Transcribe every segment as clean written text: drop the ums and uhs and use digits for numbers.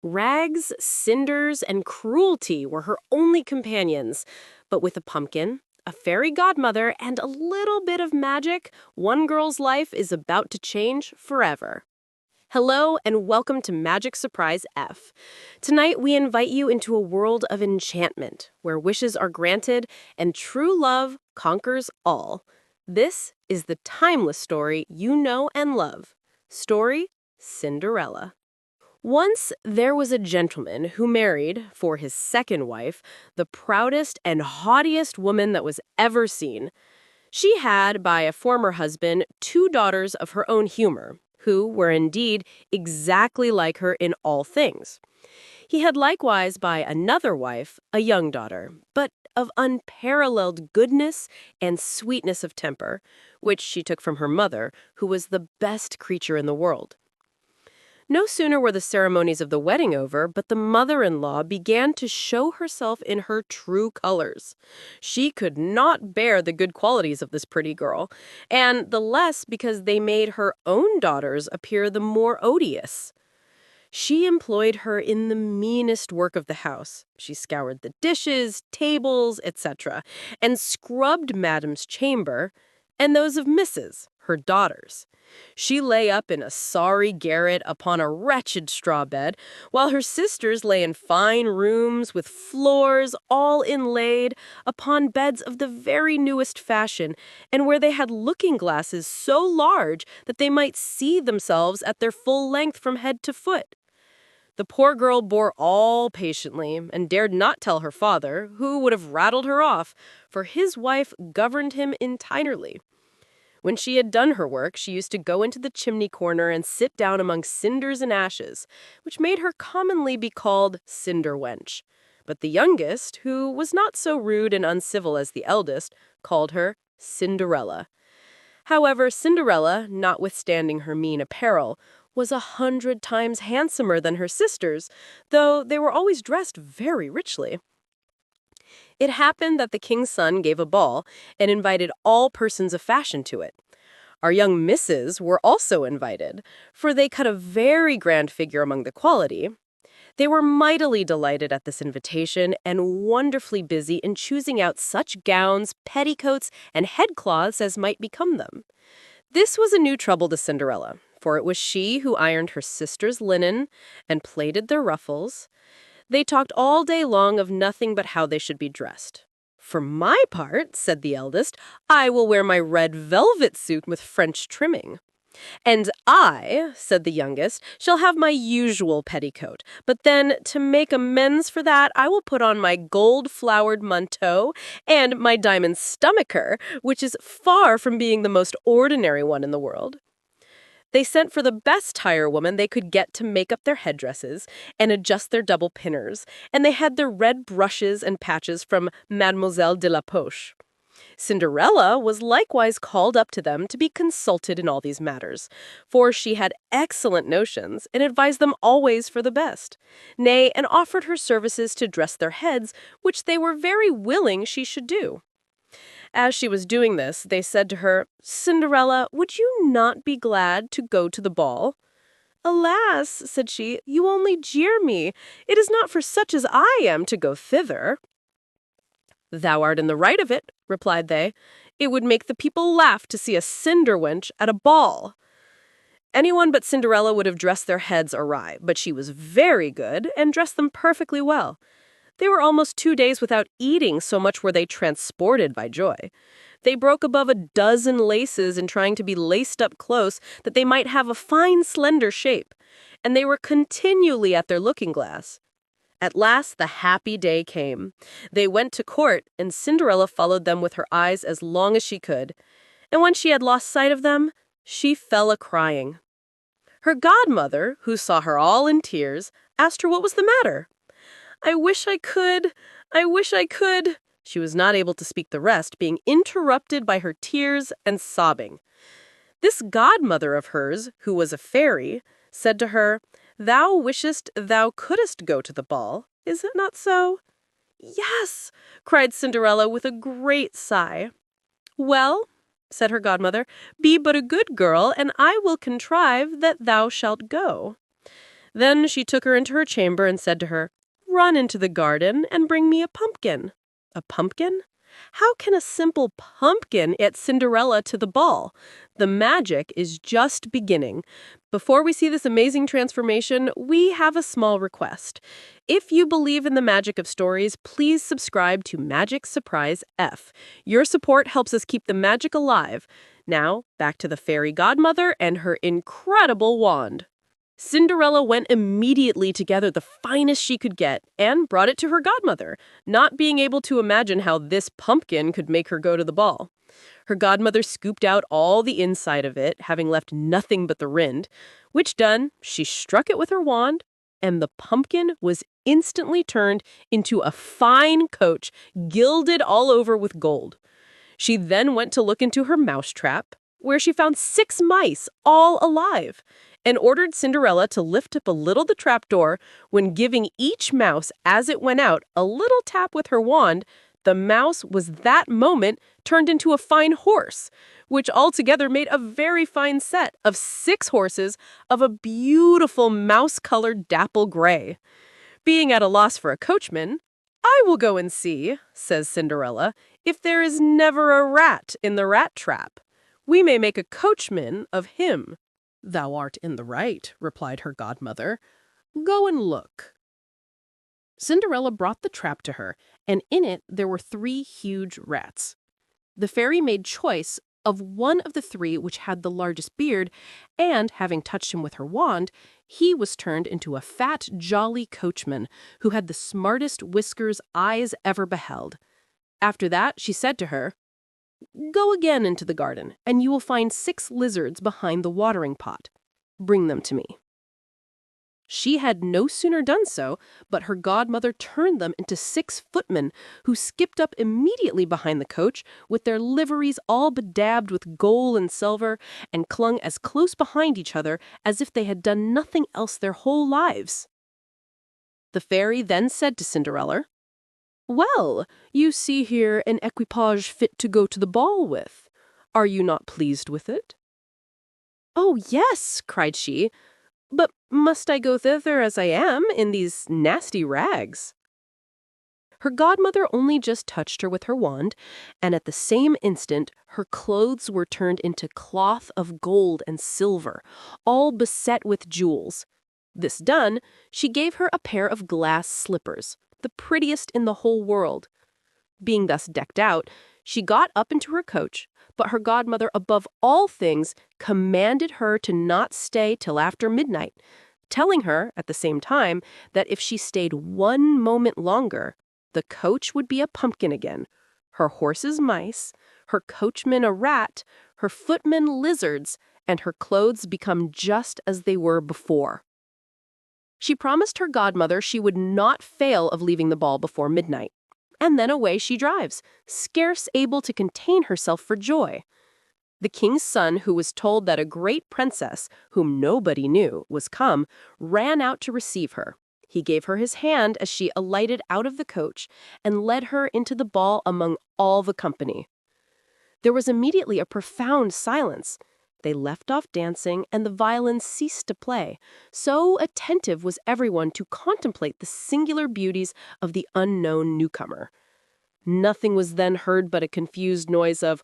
Rags, Cinders, and Cruelty were her only companions, but with a pumpkin, a fairy godmother, and a little bit of magic, one girl's life is about to change forever. Hello, and welcome to Magic Surprise F. Tonight, we invite you into a world of enchantment, where wishes are granted and true love conquers all. This is the timeless story you know and love. Story Cinderella. Once there was a gentleman who married, for his second wife, the proudest and haughtiest woman that was ever seen. She had, by a former husband, two daughters of her own humor, who were indeed exactly like her in all things. He had likewise, by another wife, a young daughter, but of unparalleled goodness and sweetness of temper, which she took from her mother, who was the best creature in the world. No sooner were the ceremonies of the wedding over, but the mother-in-law began to show herself in her true colors. She could not bear the good qualities of this pretty girl, and the less because they made her own daughters appear the more odious. She employed her in the meanest work of the house. She scoured the dishes, tables, etc., and scrubbed Madam's chamber, and those of Mrs., her daughters. She lay up in a sorry garret upon a wretched straw bed, while her sisters lay in fine rooms with floors all inlaid upon beds of the very newest fashion, and where they had looking-glasses so large that they might see themselves at their full length from head to foot. The poor girl bore all patiently, and dared not tell her father, who would have rattled her off, for his wife governed him entirely. When she had done her work, she used to go into the chimney corner and sit down among cinders and ashes, which made her commonly be called Cinder Wench. But the youngest, who was not so rude and uncivil as the eldest, called her Cinderella. However, Cinderella, notwithstanding her mean apparel, was 100 times handsomer than her sisters, though they were always dressed very richly. It happened that the king's son gave a ball and invited all persons of fashion to it. Our young misses were also invited, for they cut a very grand figure among the quality. They were mightily delighted at this invitation and wonderfully busy in choosing out such gowns, petticoats, and headcloths as might become them. This was a new trouble to Cinderella, for it was she who ironed her sisters' linen and plaited their ruffles. They talked all day long of nothing but how they should be dressed. "For my part," said the eldest, "I will wear my red velvet suit with French trimming." "And I," said the youngest, "shall have my usual petticoat, but then, to make amends for that, I will put on my gold-flowered manteau and my diamond stomacher, which is far from being the most ordinary one in the world." They sent for the best tire-woman they could get to make up their headdresses and adjust their double pinners, and they had their red brushes and patches from Mademoiselle de la Poche. Cinderella was likewise called up to them to be consulted in all these matters, for she had excellent notions and advised them always for the best, nay, and offered her services to dress their heads, which they were very willing she should do. As she was doing this, they said to her, "Cinderella, would you not be glad to go to the ball?" "Alas," said she, "you only jeer me. It is not for such as I am to go thither." "Thou art in the right of it," replied they. "It would make the people laugh to see a cinder wench at a ball." Anyone but Cinderella would have dressed their heads awry, but she was very good and dressed them perfectly well. They were almost 2 days without eating, so much were they transported by joy. They broke above a dozen laces in trying to be laced up close that they might have a fine slender shape, and they were continually at their looking-glass. At last the happy day came. They went to court, and Cinderella followed them with her eyes as long as she could, and when she had lost sight of them, she fell a-crying. Her godmother, who saw her all in tears, asked her what was the matter. "I wish I could, I wish I could." She was not able to speak the rest, being interrupted by her tears and sobbing. This godmother of hers, who was a fairy, said to her, "Thou wishest thou couldst go to the ball, is it not so?" "Yes," cried Cinderella with a great sigh. "Well," said her godmother, "be but a good girl, and I will contrive that thou shalt go." Then she took her into her chamber and said to her, "Run into the garden and bring me a pumpkin." A pumpkin? How can a simple pumpkin get Cinderella to the ball? The magic is just beginning. Before we see this amazing transformation, we have a small request. If you believe in the magic of stories, please subscribe to Magic Surprise F. Your support helps us keep the magic alive. Now, back to the fairy godmother and her incredible wand. Cinderella went immediately to gather the finest she could get and brought it to her godmother, not being able to imagine how this pumpkin could make her go to the ball. Her godmother scooped out all the inside of it, having left nothing but the rind, which done, she struck it with her wand, and the pumpkin was instantly turned into a fine coach, gilded all over with gold. She then went to look into her mousetrap, where she found 6 mice, all alive, and ordered Cinderella to lift up a little the trapdoor. When giving each mouse, as it went out, a little tap with her wand, the mouse was that moment turned into a fine horse, which altogether made a very fine set of 6 horses of a beautiful mouse-colored dapple gray. Being at a loss for a coachman, "I will go and see," says Cinderella, "if there is never a rat in the rat trap. We may make a coachman of him." "Thou art in the right," replied her godmother. "Go and look." Cinderella brought the trap to her, and in it there were 3 huge rats. The fairy made choice of one of the 3 which had the largest beard, and, having touched him with her wand, he was turned into a fat, jolly coachman who had the smartest whiskers eyes ever beheld. After that, she said to her, "Go again into the garden, and you will find 6 lizards behind the watering pot. Bring them to me." She had no sooner done so, but her godmother turned them into 6 footmen, who skipped up immediately behind the coach, with their liveries all bedabbed with gold and silver, and clung as close behind each other as if they had done nothing else their whole lives. The fairy then said to Cinderella, "Well, you see here an equipage fit to go to the ball with. Are you not pleased with it?" "Oh, yes," cried she, "but must I go thither as I am, in these nasty rags?" Her godmother only just touched her with her wand, and at the same instant her clothes were turned into cloth of gold and silver, all beset with jewels. This done, she gave her a pair of glass slippers, the prettiest in the whole world. Being thus decked out, she got up into her coach, but her godmother, above all things, commanded her to not stay till after midnight, telling her, at the same time, that if she stayed 1 moment longer, the coach would be a pumpkin again, her horses mice, her coachman a rat, her footmen lizards, and her clothes become just as they were before. She promised her godmother she would not fail of leaving the ball before midnight. And then away she drives, scarce able to contain herself for joy. The king's son, who was told that a great princess, whom nobody knew, was come, ran out to receive her. He gave her his hand as she alighted out of the coach, and led her into the ball among all the company. There was immediately a profound silence. They left off dancing, and the violins ceased to play. So attentive was everyone to contemplate the singular beauties of the unknown newcomer. Nothing was then heard but a confused noise of,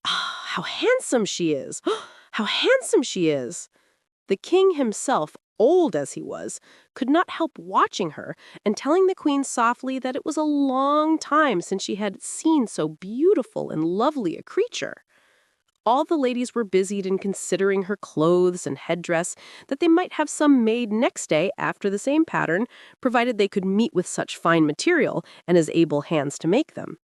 "Ah, how handsome she is! How handsome she is!" The king himself, old as he was, could not help watching her and telling the queen softly that it was a long time since she had seen so beautiful and lovely a creature. All the ladies were busied in considering her clothes and headdress, that they might have some made next day after the same pattern, provided they could meet with such fine material and as able hands to make them.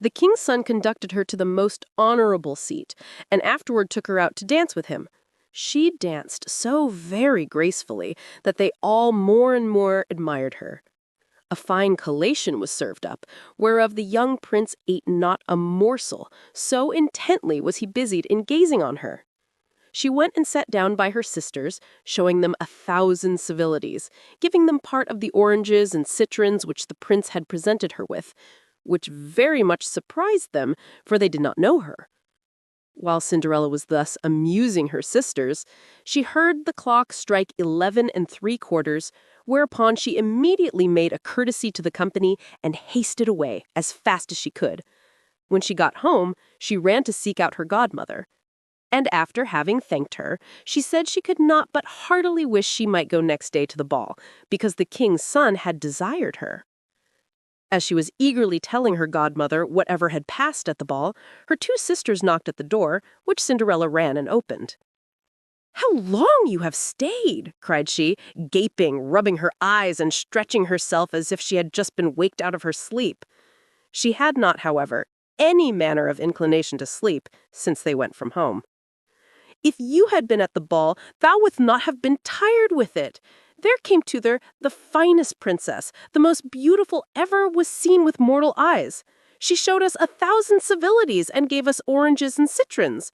The king's son conducted her to the most honorable seat, and afterward took her out to dance with him. She danced so very gracefully that they all more and more admired her. A fine collation was served up, whereof the young prince ate not a morsel, so intently was he busied in gazing on her. She went and sat down by her sisters, showing them 1,000 civilities, giving them part of the oranges and citrons which the prince had presented her with, which very much surprised them, for they did not know her. While Cinderella was thus amusing her sisters, she heard the clock strike 11 3/4, whereupon she immediately made a courtesy to the company and hasted away as fast as she could. When she got home, she ran to seek out her godmother. And after having thanked her, she said she could not but heartily wish she might go next day to the ball, because the king's son had desired her. As she was eagerly telling her godmother whatever had passed at the ball, her two sisters knocked at the door, which Cinderella ran and opened. "How long you have stayed!" cried she, gaping, rubbing her eyes and stretching herself as if she had just been waked out of her sleep. She had not, however, any manner of inclination to sleep since they went from home. "If you had been at the ball, thou wouldst not have been tired with it. There came thither the finest princess, the most beautiful ever was seen with mortal eyes. She showed us 1,000 civilities and gave us oranges and citrons."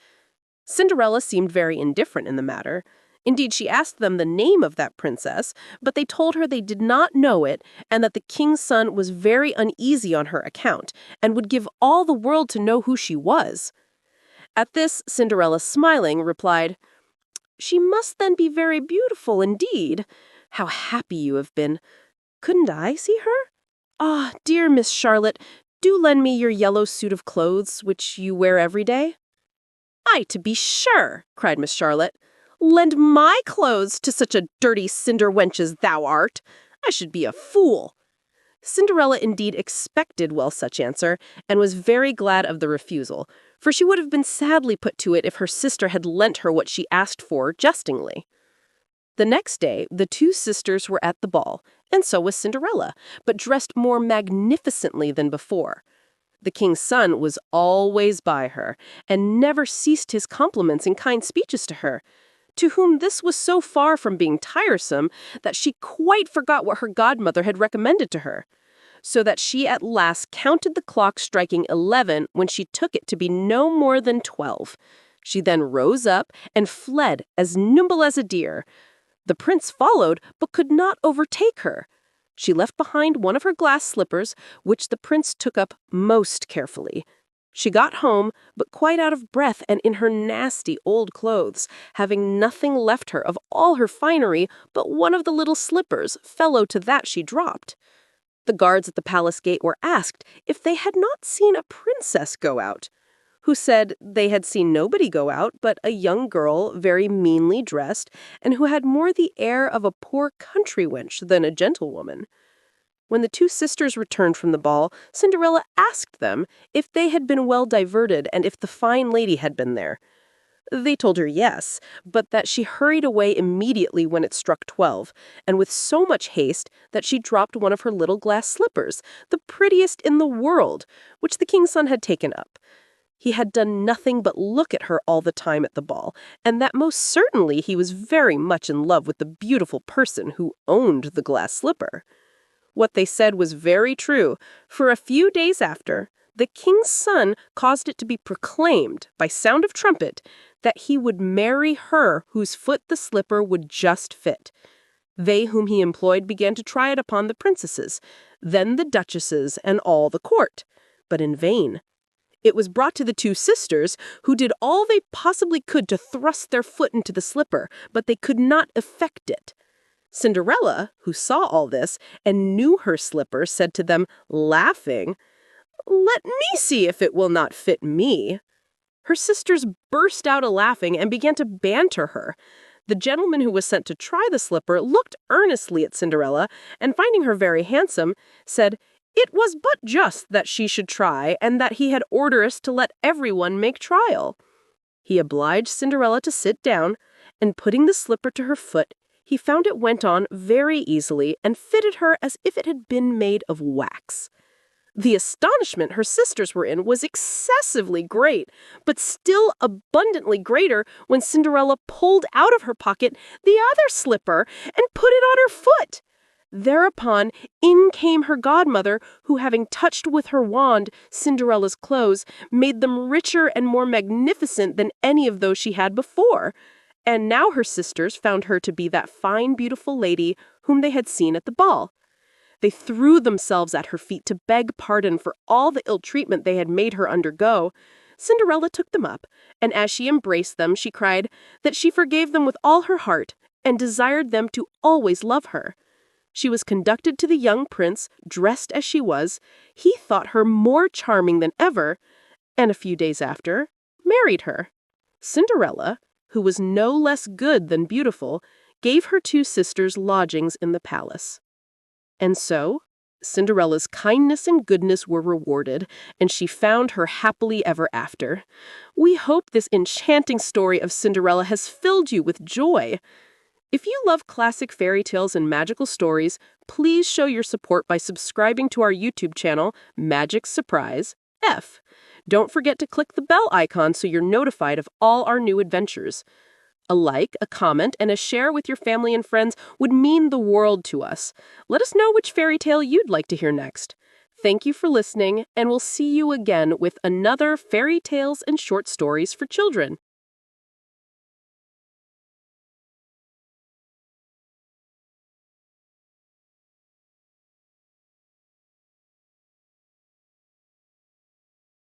Cinderella seemed very indifferent in the matter. Indeed, she asked them the name of that princess, but they told her they did not know it, and that the king's son was very uneasy on her account, and would give all the world to know who she was. At this, Cinderella, smiling, replied, "She must then be very beautiful indeed. How happy you have been. Couldn't I see her? Ah, dear Miss Charlotte, do lend me your yellow suit of clothes, which you wear every day." "Ay, to be sure," cried Miss Charlotte. "Lend my clothes to such a dirty cinder wench as thou art. I should be a fool." Cinderella indeed expected well such answer, and was very glad of the refusal, for she would have been sadly put to it if her sister had lent her what she asked for jestingly. The next day, the two sisters were at the ball, and so was Cinderella, but dressed more magnificently than before. The king's son was always by her, and never ceased his compliments and kind speeches to her, to whom this was so far from being tiresome that she quite forgot what her godmother had recommended to her, so that she at last counted the clock striking 11 when she took it to be no more than 12. She then rose up and fled as nimble as a deer. The prince followed, but could not overtake her. She left behind one of her glass slippers, which the prince took up most carefully. She got home, but quite out of breath and in her nasty old clothes, having nothing left her of all her finery but one of the little slippers, fellow to that she dropped. The guards at the palace gate were asked if they had not seen a princess go out, who said they had seen nobody go out but a young girl very meanly dressed, and who had more the air of a poor country wench than a gentlewoman. When the two sisters returned from the ball, Cinderella asked them if they had been well diverted and if the fine lady had been there. They told her yes, but that she hurried away immediately when it struck 12, and with so much haste that she dropped one of her little glass slippers, the prettiest in the world, which the king's son had taken up. He had done nothing but look at her all the time at the ball, and that most certainly he was very much in love with the beautiful person who owned the glass slipper. What they said was very true, for a few days after, the king's son caused it to be proclaimed, by sound of trumpet, that he would marry her whose foot the slipper would just fit. They whom he employed began to try it upon the princesses, then the duchesses and all the court, but in vain. It was brought to the two sisters, who did all they possibly could to thrust their foot into the slipper, but they could not effect it. Cinderella, who saw all this and knew her slipper, said to them, laughing, "Let me see if it will not fit me." Her sisters burst out a-laughing and began to banter her. The gentleman who was sent to try the slipper looked earnestly at Cinderella, and finding her very handsome, said, it was but just that she should try, and that he had orders to let everyone make trial. He obliged Cinderella to sit down, and putting the slipper to her foot, he found it went on very easily and fitted her as if it had been made of wax. The astonishment her sisters were in was excessively great, but still abundantly greater when Cinderella pulled out of her pocket the other slipper and put it on her foot. Thereupon in came her godmother, who, having touched with her wand Cinderella's clothes, made them richer and more magnificent than any of those she had before. And now her sisters found her to be that fine, beautiful lady whom they had seen at the ball. They threw themselves at her feet to beg pardon for all the ill treatment they had made her undergo. Cinderella took them up, and as she embraced them, she cried that she forgave them with all her heart and desired them to always love her. She was conducted to the young prince, dressed as she was. He thought her more charming than ever, and a few days after, married her. Cinderella, who was no less good than beautiful, gave her two sisters lodgings in the palace. And so, Cinderella's kindness and goodness were rewarded, and she found her happily ever after. We hope this enchanting story of Cinderella has filled you with joy. If you love classic fairy tales and magical stories, please show your support by subscribing to our YouTube channel, MagicSurprise F. Don't forget to click the bell icon so you're notified of all our new adventures. A like, a comment, and a share with your family and friends would mean the world to us. Let us know which fairy tale you'd like to hear next. Thank you for listening, and we'll see you again with another Fairy Tales and Short Stories for Children.